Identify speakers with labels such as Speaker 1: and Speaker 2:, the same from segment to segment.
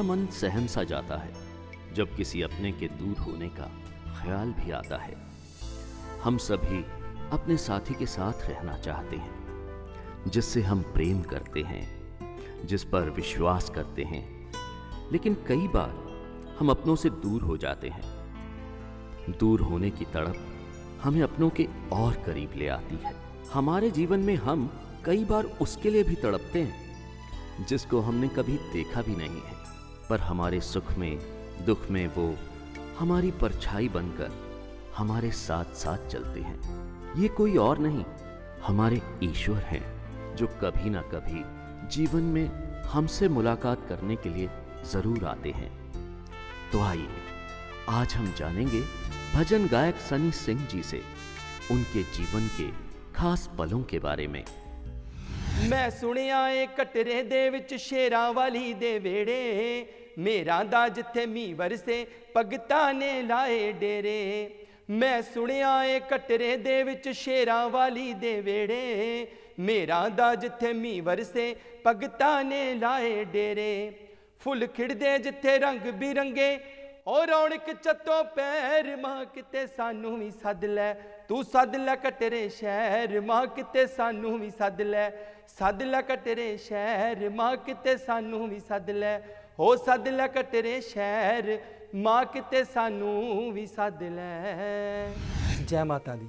Speaker 1: हमारा मन सहम सा जाता है जब किसी अपने के दूर होने का ख्याल भी आता है। हम सभी अपने साथी के साथ रहना चाहते हैं, जिससे हम प्रेम करते हैं, जिस पर विश्वास करते हैं, लेकिन कई बार हम अपनों से दूर हो जाते हैं। दूर होने की तड़प हमें अपनों के और करीब ले आती है। हमारे जीवन में हम कई बार उसके लिए भी तड़पते हैं जिसको हमने कभी देखा भी नहीं है, पर हमारे सुख में दुख में वो हमारी परछाई बनकर हमारे साथ साथ चलते हैं। ये कोई और नहीं, हमारे ईश्वर हैं, जो कभी ना कभी जीवन में हमसे मुलाकात करने के लिए जरूर आते हैं। तो आइए आज हम जानेंगे भजन गायक सनी सिंह जी से उनके जीवन के खास पलों के बारे में।
Speaker 2: मैं सुनिया ए कटरे दे विच शेरां वाली दे वेड़े, मेरा दा जिथे मींह वरसे भगतां ने लाए डेरे। मैं सुनिया ए कटरे दे विच शेरां वाली दे वेड़े, मेरा दा जिथे मींह वरसे भगतां ने लाए डेरे। फुल खिड़दे जिथे रंग बिरंगे और रौनक चत्तों पैर, मां किते सानू भी सद लै, तू सद लै कटरे शहर, मां किते सानू भी सद लै कटरे शहर, मां किते सानू भी सद लै, हो सद लै कटरे शहर, मां किते सानू भी सद लै। जय माता दी।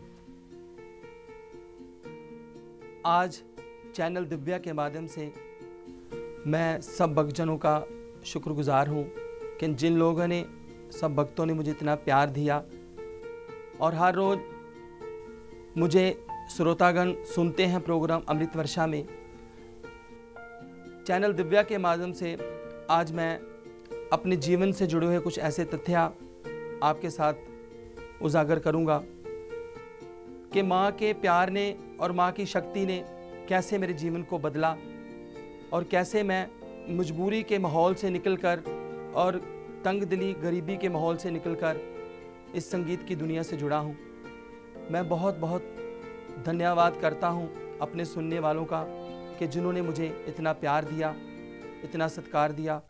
Speaker 2: आज चैनल दिव्या के माध्यम से मैं सब भक्तजनों का शुक्रगुजार हूँ कि जिन लोगों ने, सब भक्तों ने मुझे इतना प्यार दिया और हर रोज़ मुझे श्रोतागण सुनते हैं प्रोग्राम अमृत वर्षा में। चैनल दिव्या के माध्यम से आज मैं अपने जीवन से जुड़े हुए कुछ ऐसे तथ्य आपके साथ उजागर करूंगा कि माँ के प्यार ने और माँ की शक्ति ने कैसे मेरे जीवन को बदला और कैसे मैं मजबूरी के माहौल से निकलकर और तंग दिली गरीबी के माहौल से निकलकर इस संगीत की दुनिया से जुड़ा हूँ। मैं बहुत बहुत धन्यवाद करता हूँ अपने सुनने वालों का कि जिन्होंने मुझे इतना प्यार दिया, इतना सत्कार दिया।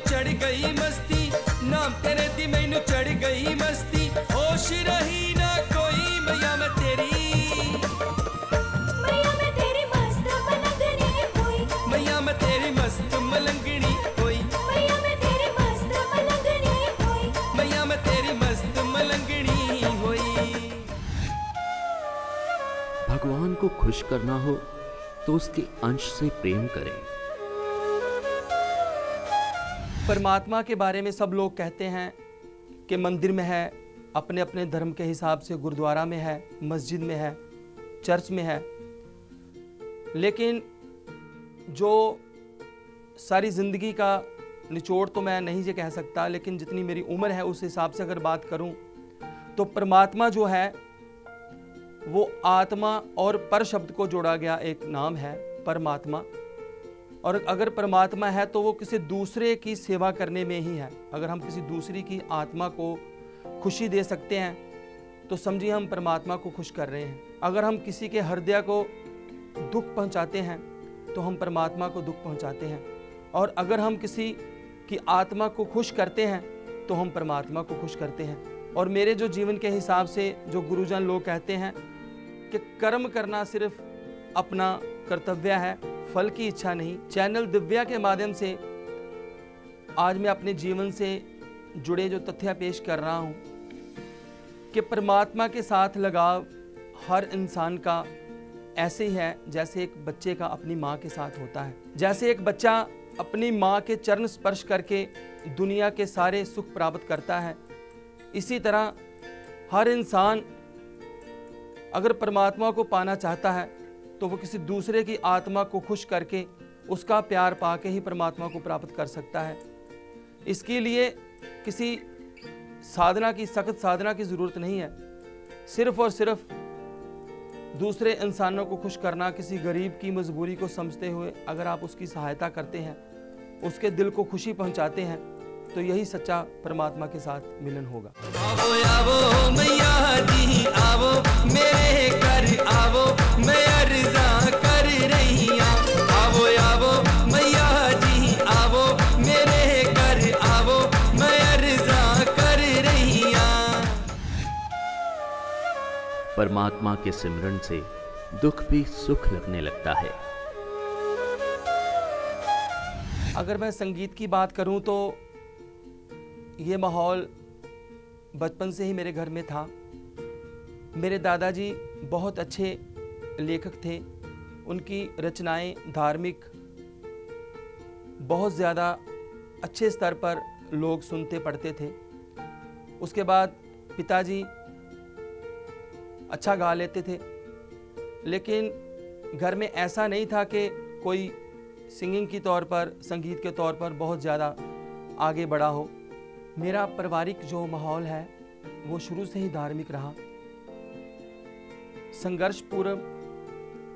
Speaker 3: चढ़ गई मस्ती, नाम तेरे दी मैनू चढ़ गई मस्ती, होश रही ना कोई मैया मैं तेरी, मैया मैं तेरी मस्त मलंगनी होई, मैया मैं तेरी मस्त मलंगनी होई।
Speaker 1: भगवान को खुश करना हो तो उसके अंश से प्रेम करें।
Speaker 2: परमात्मा के बारे में सब लोग कहते हैं कि मंदिर में है, अपने अपने धर्म के हिसाब से गुरुद्वारा में है, मस्जिद में है, चर्च में है, लेकिन जो सारी ज़िंदगी का निचोड़ तो मैं नहीं ये कह सकता, लेकिन जितनी मेरी उम्र है उस हिसाब से अगर बात करूं तो परमात्मा जो है वो आत्मा और पर शब्द को जोड़ा गया एक नाम है परमात्मा। और अगर परमात्मा है तो वो किसी दूसरे की सेवा करने में ही है। अगर हम किसी दूसरी की आत्मा को खुशी दे सकते हैं तो समझिए हम परमात्मा को खुश कर रहे हैं। अगर हम किसी के हृदय को दुख पहुंचाते हैं तो हम परमात्मा को दुख पहुंचाते हैं। और अगर हम किसी की आत्मा को खुश करते हैं तो हम परमात्मा को खुश करते हैं। और मेरे जो जीवन के हिसाब से जो गुरुजन लोग कहते हैं कि कर्म करना सिर्फ अपना कर्तव्य है, फल की इच्छा नहीं। चैनल दिव्या के माध्यम से आज मैं अपने जीवन से जुड़े जो तथ्य पेश कर रहा हूँ कि परमात्मा के साथ लगाव हर इंसान का ऐसे ही है जैसे एक बच्चे का अपनी माँ के साथ होता है। जैसे एक बच्चा अपनी माँ के चरण स्पर्श करके दुनिया के सारे सुख प्राप्त करता है, इसी तरह हर इंसान अगर परमात्मा को पाना चाहता है तो वो किसी दूसरे की आत्मा को खुश करके उसका प्यार पाके ही परमात्मा को प्राप्त कर सकता है। इसके लिए किसी साधना की, सख्त साधना की ज़रूरत नहीं है। सिर्फ और सिर्फ दूसरे इंसानों को खुश करना, किसी गरीब की मजबूरी को समझते हुए अगर आप उसकी सहायता करते हैं, उसके दिल को खुशी पहुंचाते हैं, तो यही सच्चा परमात्मा के साथ मिलन होगा।
Speaker 3: आवो आवो मैया मैया जी आवो मेरे घर आवो, मैं अर्जा कर रही हूं। आवो आवो मैया जी आवो मेरे घर आवो, मैं अर्जा कर रही हूं।
Speaker 1: परमात्मा के सिमरन से दुख भी सुख लगने लगता है।
Speaker 2: अगर मैं संगीत की बात करूं तो ये माहौल बचपन से ही मेरे घर में था। मेरे दादाजी बहुत अच्छे लेखक थे, उनकी रचनाएं धार्मिक बहुत ज़्यादा अच्छे स्तर पर लोग सुनते पढ़ते थे। उसके बाद पिताजी अच्छा गा लेते थे, लेकिन घर में ऐसा नहीं था कि कोई सिंगिंग की तौर पर, संगीत के तौर पर बहुत ज़्यादा आगे बढ़ा हो। मेरा पारिवारिक जो माहौल है वो शुरू से ही धार्मिक रहा। संघर्षपूर्ण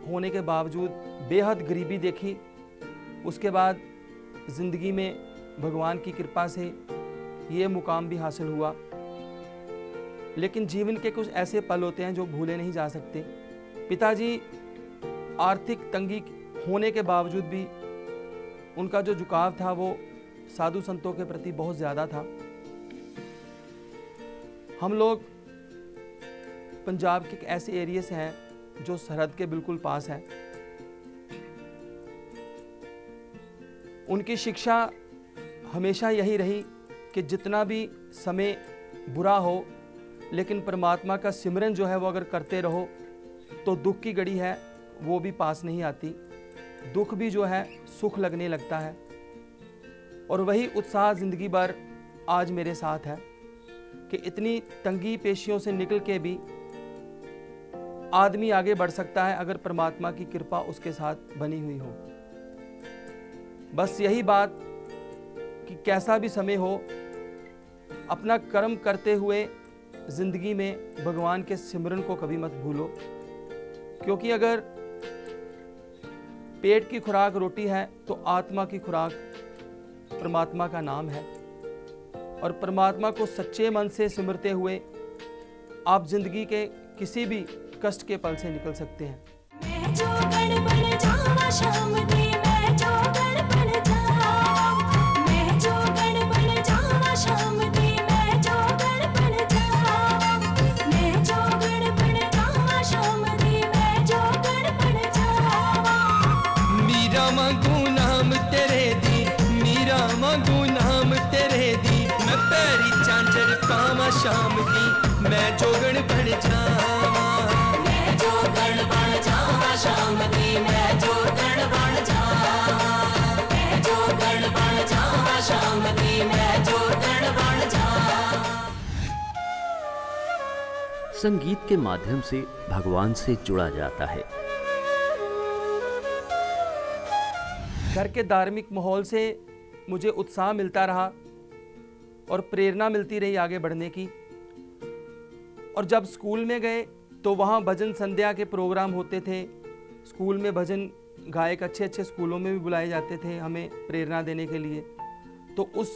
Speaker 2: होने के बावजूद बेहद गरीबी देखी, उसके बाद ज़िंदगी में भगवान की कृपा से ये मुकाम भी हासिल हुआ। लेकिन जीवन के कुछ ऐसे पल होते हैं जो भूले नहीं जा सकते। पिताजी आर्थिक तंगी होने के बावजूद भी उनका जो झुकाव था वो साधु संतों के प्रति बहुत ज़्यादा था। हम लोग पंजाब के एक ऐसे एरिया से हैं जो सरहद के बिल्कुल पास है। उनकी शिक्षा हमेशा यही रही कि जितना भी समय बुरा हो, लेकिन परमात्मा का सिमरन जो है वो अगर करते रहो तो दुख की घड़ी है वो भी पास नहीं आती, दुख भी जो है सुख लगने लगता है। और वही उत्साह ज़िंदगी भर आज मेरे साथ है कि इतनी तंगी पेशियों से निकल के भी आदमी आगे बढ़ सकता है अगर परमात्मा की कृपा उसके साथ बनी हुई हो। बस यही बात कि कैसा भी समय हो, अपना कर्म करते हुए जिंदगी में भगवान के सिमरन को कभी मत भूलो, क्योंकि अगर पेट की खुराक रोटी है तो आत्मा की खुराक परमात्मा का नाम है। और परमात्मा को सच्चे मन से सिमरते हुए आप जिंदगी के किसी भी कष्ट के पल से निकल सकते हैं।
Speaker 4: मैं जो गण बन जावा शाम दी, मैं जो गण बन जावा, मैं जो गण बन जावा शाम दी, मैं जो गण बन जावा, मैं जो गण बन जावा शाम दी, मैं जो गण बन जावा।
Speaker 3: मीरा मांगू नाम तेरे दी, मीरा मांगू नाम तेरे दी, मैं पैरी झांझर पावा शाम दी, मैं जोगण बन जावा।
Speaker 4: मैं जो गण बन जावा शाम दी, मैं जो गण बन जावा, मैं जो गण बन जावा शाम दी, मैं जो गण बन जावा।
Speaker 1: संगीत के माध्यम से भगवान से जुड़ा जाता है।
Speaker 2: घर के धार्मिक माहौल से मुझे उत्साह मिलता रहा और प्रेरणा मिलती रही आगे बढ़ने की। और जब स्कूल में गए तो वहाँ भजन संध्या के प्रोग्राम होते थे। स्कूल में भजन गायक अच्छे अच्छे स्कूलों में भी बुलाए जाते थे हमें प्रेरणा देने के लिए। तो उस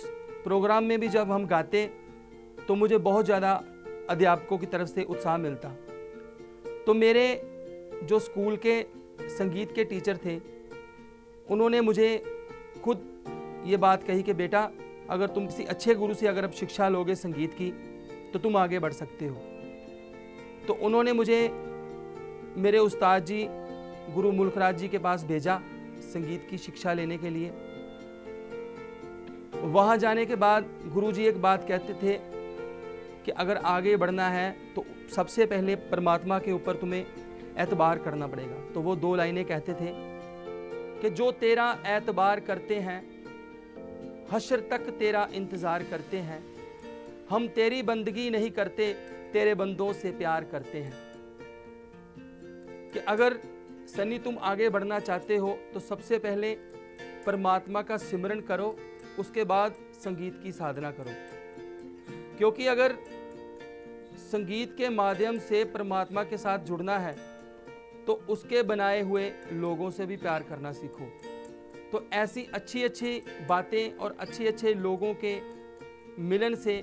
Speaker 2: प्रोग्राम में भी जब हम गाते तो मुझे बहुत ज़्यादा अध्यापकों की तरफ से उत्साह मिलता। तो मेरे जो स्कूल के संगीत के टीचर थे उन्होंने मुझे खुद ये बात कही कि बेटा, अगर तुम किसी अच्छे गुरु से अगर अब शिक्षा लोगे संगीत की तो तुम आगे बढ़ सकते हो। तो उन्होंने मुझे मेरे उस्ताद जी गुरु मुल्खराज जी के पास भेजा संगीत की शिक्षा लेने के लिए। वहाँ जाने के बाद गुरु जी एक बात कहते थे कि अगर आगे बढ़ना है तो सबसे पहले परमात्मा के ऊपर तुम्हें एतबार करना पड़ेगा। तो वो दो लाइनें कहते थे कि जो तेरा एतबार करते हैं हश्र तक तेरा इंतज़ार करते हैं, हम तेरी बंदगी नहीं करते तेरे बंदों से प्यार करते हैं। कि अगर सनी तुम आगे बढ़ना चाहते हो तो सबसे पहले परमात्मा का सिमरन करो, उसके बाद संगीत की साधना करो। क्योंकि अगर संगीत के माध्यम से परमात्मा के साथ जुड़ना है तो उसके बनाए हुए लोगों से भी प्यार करना सीखो। तो ऐसी अच्छी अच्छी बातें और अच्छे अच्छे लोगों के मिलन से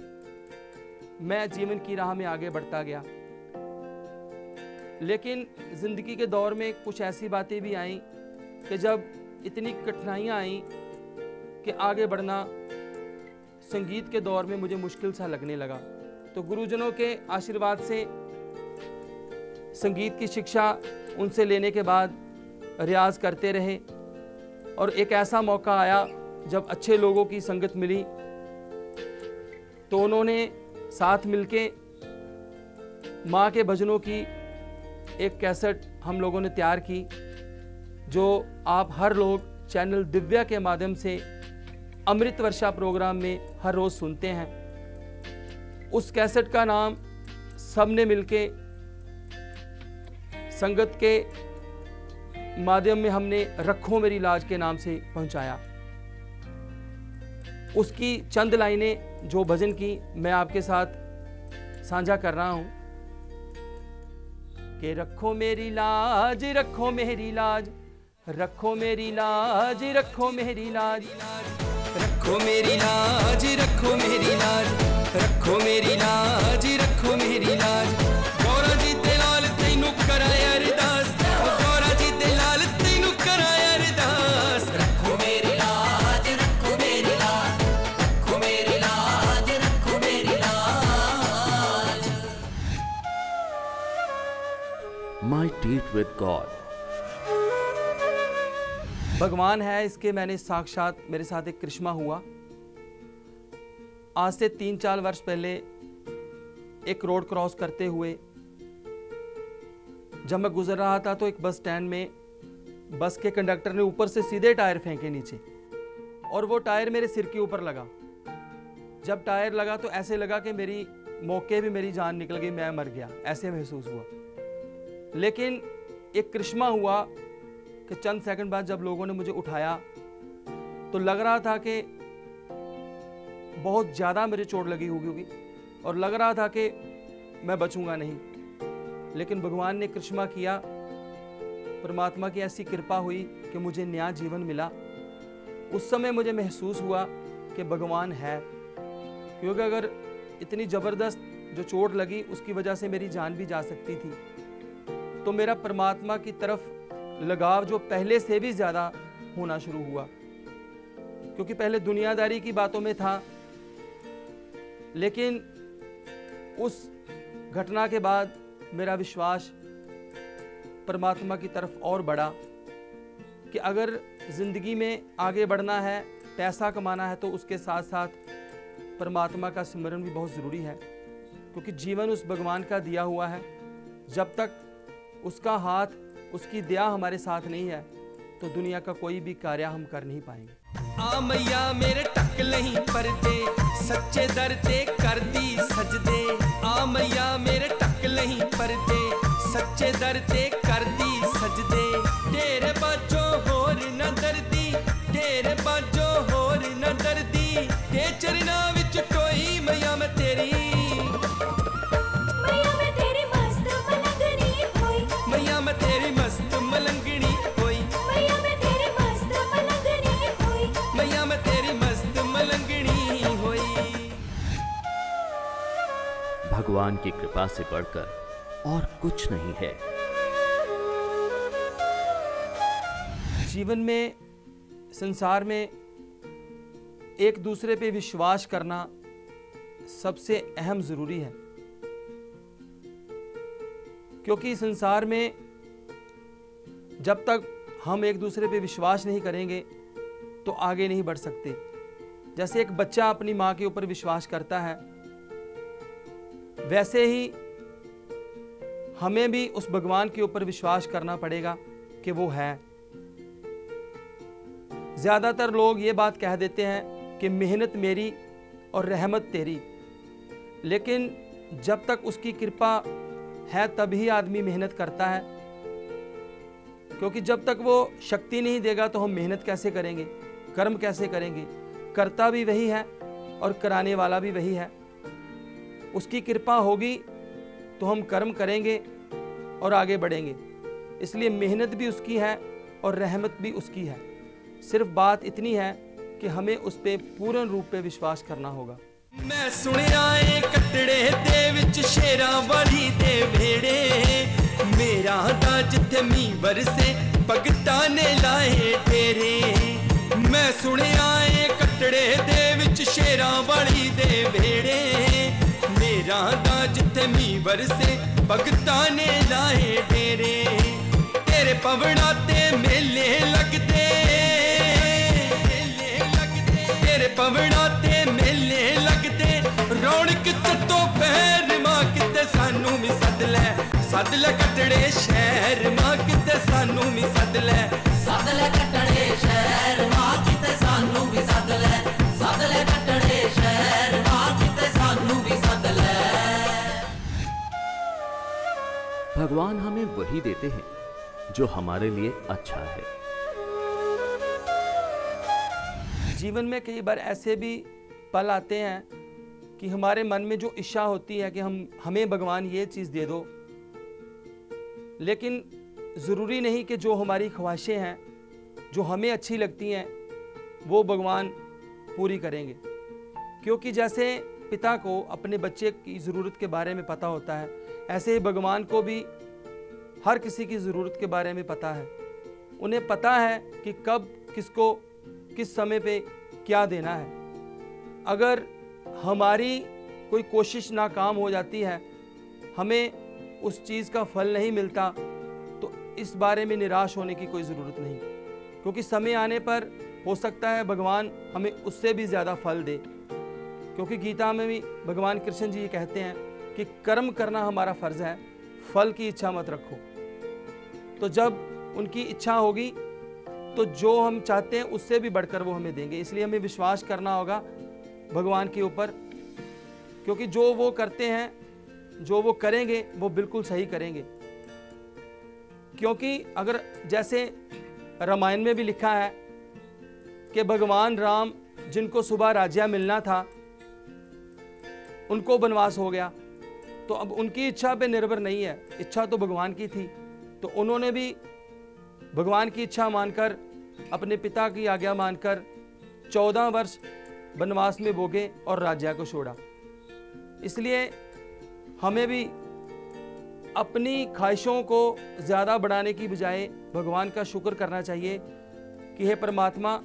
Speaker 2: मैं जीवन की राह में आगे बढ़ता गया। लेकिन ज़िंदगी के दौर में कुछ ऐसी बातें भी आईं कि जब इतनी कठिनाइयाँ आईं कि आगे बढ़ना संगीत के दौर में मुझे मुश्किल सा लगने लगा। तो गुरुजनों के आशीर्वाद से संगीत की शिक्षा उनसे लेने के बाद रियाज करते रहे, और एक ऐसा मौका आया जब अच्छे लोगों की संगत मिली तो उन्होंने साथ मिलके माँ के भजनों की एक कैसेट हम लोगों ने तैयार की, जो आप हर लोग चैनल दिव्या के माध्यम से अमृत वर्षा प्रोग्राम में हर रोज़ सुनते हैं। उस कैसेट का नाम सबने मिलके संगत के माध्यम में हमने रखो मेरी लाज के नाम से पहुंचाया। उसकी चंद लाइनें जो भजन की मैं आपके साथ साझा कर रहा हूं कि रखो मेरी लाज, रखो मेरी लाज, रखो मेरी लाज, रखो मेरी लाज,
Speaker 3: रखो मेरी लाज, रखो मेरी लाज, रखो मेरी लाज, रखो मेरी लाज। गौरा जी दे लाल तैनू कराया अरदास, गौरा जी दे लाल तैनू कराया अरदास। रखो मेरी लाज, रखो मेरी लाज, रखो मेरी लाज, रखो मेरी लाज।
Speaker 1: My date with God।
Speaker 2: भगवान है, इसके मैंने साक्षात मेरे साथ एक करिश्मा हुआ। आज से 3-4 वर्ष पहले एक रोड क्रॉस करते हुए जब मैं गुजर रहा था तो एक बस स्टैंड में बस के कंडक्टर ने ऊपर से सीधे टायर फेंके नीचे, और वो टायर मेरे सिर के ऊपर लगा। जब टायर लगा तो ऐसे लगा कि मेरी मौके पे मेरी जान निकल गई, मैं मर गया, ऐसे महसूस हुआ। लेकिन एक करिश्मा हुआ कि चंद सेकंड बाद जब लोगों ने मुझे उठाया तो लग रहा था कि बहुत ज़्यादा मेरे चोट लगी होगी और लग रहा था कि मैं बचूंगा नहीं। लेकिन भगवान ने करिश्मा किया, परमात्मा की ऐसी कृपा हुई कि मुझे नया जीवन मिला। उस समय मुझे महसूस हुआ कि भगवान है, क्योंकि अगर इतनी ज़बरदस्त जो चोट लगी उसकी वजह से मेरी जान भी जा सकती थी, तो मेरा परमात्मा की तरफ लगाव जो पहले से भी ज़्यादा होना शुरू हुआ। क्योंकि पहले दुनियादारी की बातों में था, लेकिन उस घटना के बाद मेरा विश्वास परमात्मा की तरफ और बढ़ा कि अगर ज़िंदगी में आगे बढ़ना है, पैसा कमाना है, तो उसके साथ साथ परमात्मा का सिमरन भी बहुत ज़रूरी है। क्योंकि जीवन उस भगवान का दिया हुआ है, जब तक उसका हाथ, उसकी दया हमारे साथ नहीं है तो दुनिया का कोई भी कार्य हम कर नहीं पाएंगे।
Speaker 3: आ मैया मेरे टक नहीं परदे, सच्चे दर ते कर दी सजदे। आ मैया मेरे टक नहीं परदे, सच्चे दर ते कर दी सजदे। तेरे बाजो होर न दर्दी, तेरे बाजो होर न दर्दी। ते चरना विच टोई मैया मैं तेरी,
Speaker 4: मैया मैं तेरी मस्त मलंगनी होई,
Speaker 3: मैया मैं तेरी मस्त मलंगनी होई,
Speaker 4: मैया मैं तेरी मस्त मलंगनी होई।
Speaker 3: मैया मैं तेरी मस्त मलंगनी होई।
Speaker 1: भगवान की कृपा से बढ़कर और कुछ नहीं है।
Speaker 2: जीवन में, संसार में एक दूसरे पे विश्वास करना सबसे अहम ज़रूरी है। क्योंकि संसार में जब तक हम एक दूसरे पे विश्वास नहीं करेंगे तो आगे नहीं बढ़ सकते। जैसे एक बच्चा अपनी माँ के ऊपर विश्वास करता है, वैसे ही हमें भी उस भगवान के ऊपर विश्वास करना पड़ेगा कि वो है। ज़्यादातर लोग ये बात कह देते हैं कि मेहनत मेरी और रहमत तेरी, लेकिन जब तक उसकी कृपा है तभी आदमी मेहनत करता है। क्योंकि जब तक वो शक्ति नहीं देगा तो हम मेहनत कैसे करेंगे, कर्म कैसे करेंगे। करता भी वही है और कराने वाला भी वही है। उसकी कृपा होगी तो हम कर्म करेंगे और आगे बढ़ेंगे। इसलिए मेहनत भी उसकी है और रहमत भी उसकी है। सिर्फ बात इतनी है कि हमें उस पर पूर्ण रूप पे विश्वास करना होगा।
Speaker 3: मैं सुनिया ए कटड़े दे विच शेरां वाली दे भेड़े मेरा दा जिथे मीं बरसे भगतां ने लाए डेरे मैं सुनिया ए कटड़े दे विच शेरां वाली दे भेड़े मेरा दा जिथे मीं बरसे भगतां ने लाए डेरे तेरे पवड़ा ते मेले लगदे तेरे पवड़ा ते मेले लगदे रौनक चतो पैर मां किते सानू भी सद ले कटड़े शहर मां किते सानू भी सद ले
Speaker 5: कटड़े शहर मां किते सानू भी सद ले कटड़े शहर मां किते सानू भी सद ले।
Speaker 1: भगवान हमें वही देते हैं जो हमारे लिए अच्छा है।
Speaker 2: जीवन में कई बार ऐसे भी पल आते हैं कि हमारे मन में जो इच्छा होती है कि हमें भगवान ये चीज़ दे दो, लेकिन ज़रूरी नहीं कि जो हमारी ख्वाहिशें हैं जो हमें अच्छी लगती हैं वो भगवान पूरी करेंगे। क्योंकि जैसे पिता को अपने बच्चे की ज़रूरत के बारे में पता होता है, ऐसे ही भगवान को भी हर किसी की ज़रूरत के बारे में पता है। उन्हें पता है कि कब किसको किस समय पे क्या देना है। अगर हमारी कोई कोशिश नाकाम हो जाती है, हमें उस चीज़ का फल नहीं मिलता, तो इस बारे में निराश होने की कोई ज़रूरत नहीं, क्योंकि समय आने पर हो सकता है भगवान हमें उससे भी ज़्यादा फल दे। क्योंकि गीता में भी भगवान कृष्ण जी ये कहते हैं कि कर्म करना हमारा फ़र्ज़ है, फल की इच्छा मत रखो। तो जब उनकी इच्छा होगी तो जो हम चाहते हैं उससे भी बढ़कर वो हमें देंगे। इसलिए हमें विश्वास करना होगा भगवान के ऊपर, क्योंकि जो वो करते हैं, जो वो करेंगे, वो बिल्कुल सही करेंगे। क्योंकि अगर जैसे रामायण में भी लिखा है कि भगवान राम जिनको सुबह राज्य मिलना था उनको वनवास हो गया, तो अब उनकी इच्छा पे निर्भर नहीं है, इच्छा तो भगवान की थी। तो उन्होंने भी भगवान की इच्छा मानकर, अपने पिता की आज्ञा मानकर 14 वर्ष वनवास में भोगे और राज्य को छोड़ा। इसलिए हमें भी अपनी ख्वाहिशों को ज़्यादा बढ़ाने की बजाय भगवान का शुक्र करना चाहिए कि हे परमात्मा,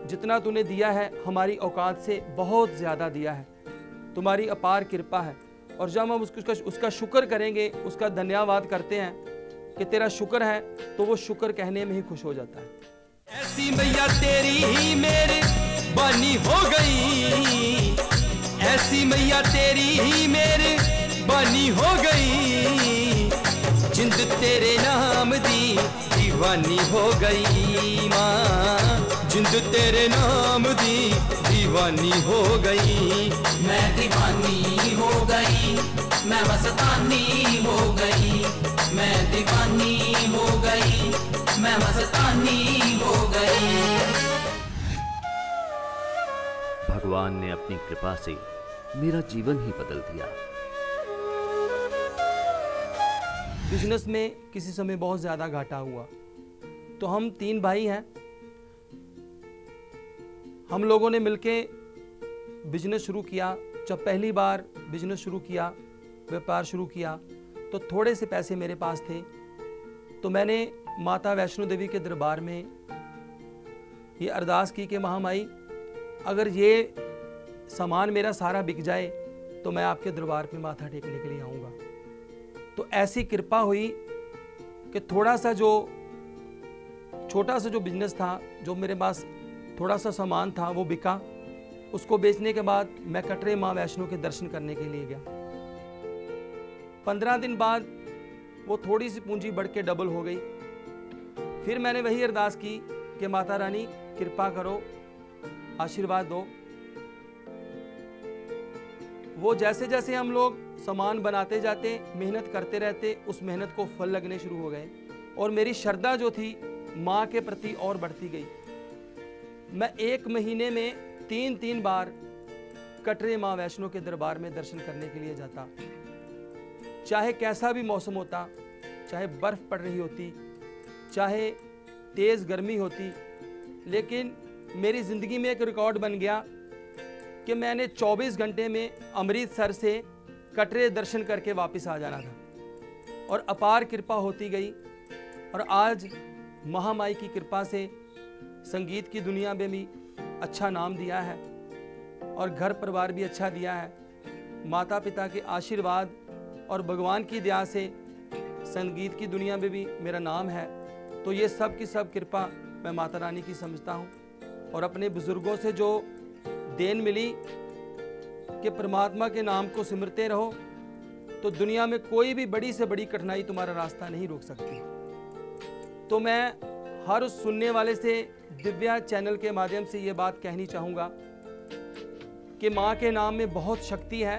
Speaker 2: जितना तूने दिया है हमारी औकात से बहुत ज़्यादा दिया है, तुम्हारी अपार कृपा है। और जब हम उसका शुक्र करेंगे, उसका धन्यवाद करते हैं कि तेरा शुक्र है, तो वो शुक्र कहने में ही खुश हो जाता है।
Speaker 3: ऐसी मैया तेरी ही मेरी बानी हो गई, ऐसी मैया तेरी ही मेरी बानी हो गई, जिंद तेरे नाम दी दीवानी हो गई माँ, जिंद तेरे नाम दी दीवानी हो गई।
Speaker 5: मैं दीवानी हो गई, मैं मस्तानी हो गई, मैं दीवानी हो गई, मैं मस्तानी हो गई।
Speaker 1: भगवान ने अपनी कृपा से मेरा जीवन ही बदल दिया।
Speaker 2: बिजनेस में किसी समय बहुत ज़्यादा घाटा हुआ, तो हम 3 भाई हैं, हम लोगों ने मिलके बिजनेस शुरू किया। जब पहली बार बिजनेस शुरू किया, व्यापार शुरू किया, तो थोड़े से पैसे मेरे पास थे। तो मैंने माता वैष्णो देवी के दरबार में ये अरदास की कि महामाई, अगर ये सामान मेरा सारा बिक जाए तो मैं आपके दरबार पे माथा टेकने के लिए आऊँगा। तो ऐसी कृपा हुई कि थोड़ा सा जो छोटा सा जो बिजनेस था, जो मेरे पास थोड़ा सा सामान था, वो बिका। उसको बेचने के बाद मैं कटरे माँ वैष्णो के दर्शन करने के लिए गया। 15 दिन बाद वो थोड़ी सी पूंजी बढ़ के डबल हो गई। फिर मैंने वही अरदास की कि माता रानी कृपा करो, आशीर्वाद दो। वो जैसे जैसे हम लोग सामान बनाते जाते, मेहनत करते रहते, उस मेहनत को फल लगने शुरू हो गए और मेरी श्रद्धा जो थी माँ के प्रति और बढ़ती गई। मैं 1 महीने में 3 बार कटरे माँ वैष्णो के दरबार में दर्शन करने के लिए जाता। चाहे कैसा भी मौसम होता, चाहे बर्फ पड़ रही होती, चाहे तेज़ गर्मी होती, लेकिन मेरी ज़िंदगी में एक रिकॉर्ड बन गया कि मैंने 24 घंटे में अमृतसर से कटरे दर्शन करके वापस आ जाना था और अपार कृपा होती गई और आज महामाई की कृपा से संगीत की दुनिया में भी अच्छा नाम दिया है और घर परिवार भी अच्छा दिया है। माता पिता के आशीर्वाद और भगवान की दया से संगीत की दुनिया में भी मेरा नाम है। तो ये सब की सब कृपा मैं माता रानी की समझता हूँ और अपने बुजुर्गों से जो देन मिली कि परमात्मा के नाम को सिमरते रहो तो दुनिया में कोई भी बड़ी से बड़ी कठिनाई तुम्हारा रास्ता नहीं रोक सकती। तो मैं हर उस सुनने वाले से दिव्या चैनल के माध्यम से ये बात कहनी चाहूँगा कि माँ के नाम में बहुत शक्ति है।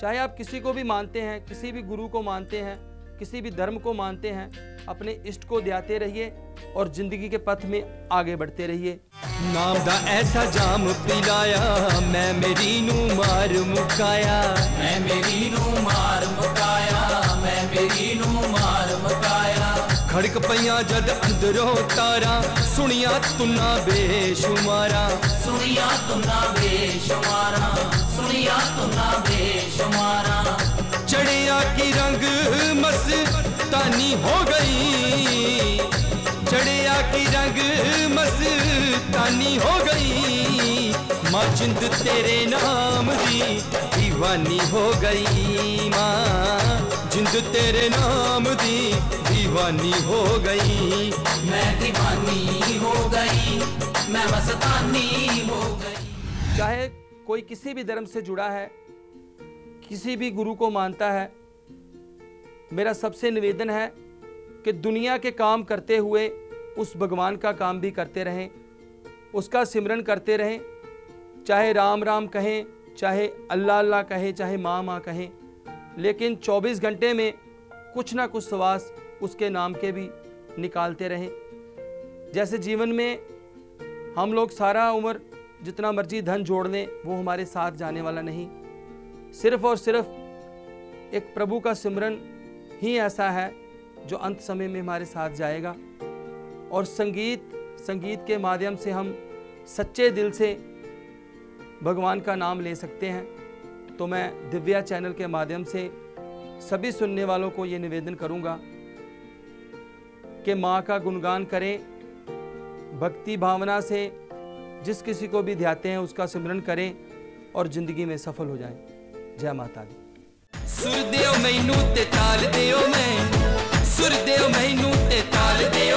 Speaker 2: चाहे आप किसी को भी मानते हैं, किसी भी गुरु को मानते हैं, किसी भी धर्म को मानते हैं, अपने इष्ट को ध्याते रहिए और जिंदगी के पथ में आगे बढ़ते रहिए।
Speaker 3: नाम दा ऐसा जाम पिलाया मैं मेरी नू मार मुकाया,
Speaker 5: मैं मेरी नू मार मुकाया, मैं मेरी नू मार मुकाया।
Speaker 3: खड़क पइया जद अंदरों तारा सुनिया तुना बेशुमारा,
Speaker 5: सुनिया तुना बेशुमारा, सुनिया तुना बेशुमारा।
Speaker 3: चढ़िया की रंग मस्तानी हो गई, चढ़िया की रंग मस्तानी हो गई। माँ जिंद तेरे नाम दी दीवानी हो गई, माँ जिंद तेरे नाम दी दीवानी हो गई।
Speaker 5: मैं दीवानी हो गई, मैं मस्तानी हो गई।
Speaker 2: चाहे कोई किसी भी धर्म से जुड़ा है, किसी भी गुरु को मानता है, मेरा सबसे निवेदन है कि दुनिया के काम करते हुए उस भगवान का काम भी करते रहें, उसका सिमरन करते रहें। चाहे राम राम कहें, चाहे अल्लाह अल्लाह कहें, चाहे माँ माँ कहें, लेकिन 24 घंटे में कुछ ना कुछ श्वास उसके नाम के भी निकालते रहें। जैसे जीवन में हम लोग सारा उम्र जितना मर्जी धन जोड़ लें वो हमारे साथ जाने वाला नहीं। सिर्फ और सिर्फ एक प्रभु का सिमरन ही ऐसा है जो अंत समय में हमारे साथ जाएगा। और संगीत के माध्यम से हम सच्चे दिल से भगवान का नाम ले सकते हैं। तो मैं दिव्या चैनल के माध्यम से सभी सुनने वालों को ये निवेदन करूंगा कि माँ का गुणगान करें, भक्ति भावना से जिस किसी को भी ध्याते हैं उसका सिमरन करें और जिंदगी में सफल हो जाएं। जय माता दी।
Speaker 3: सुर दियो मैनू ते ताल दियो, मैं सुर दियो मैनू ते ताल दियो।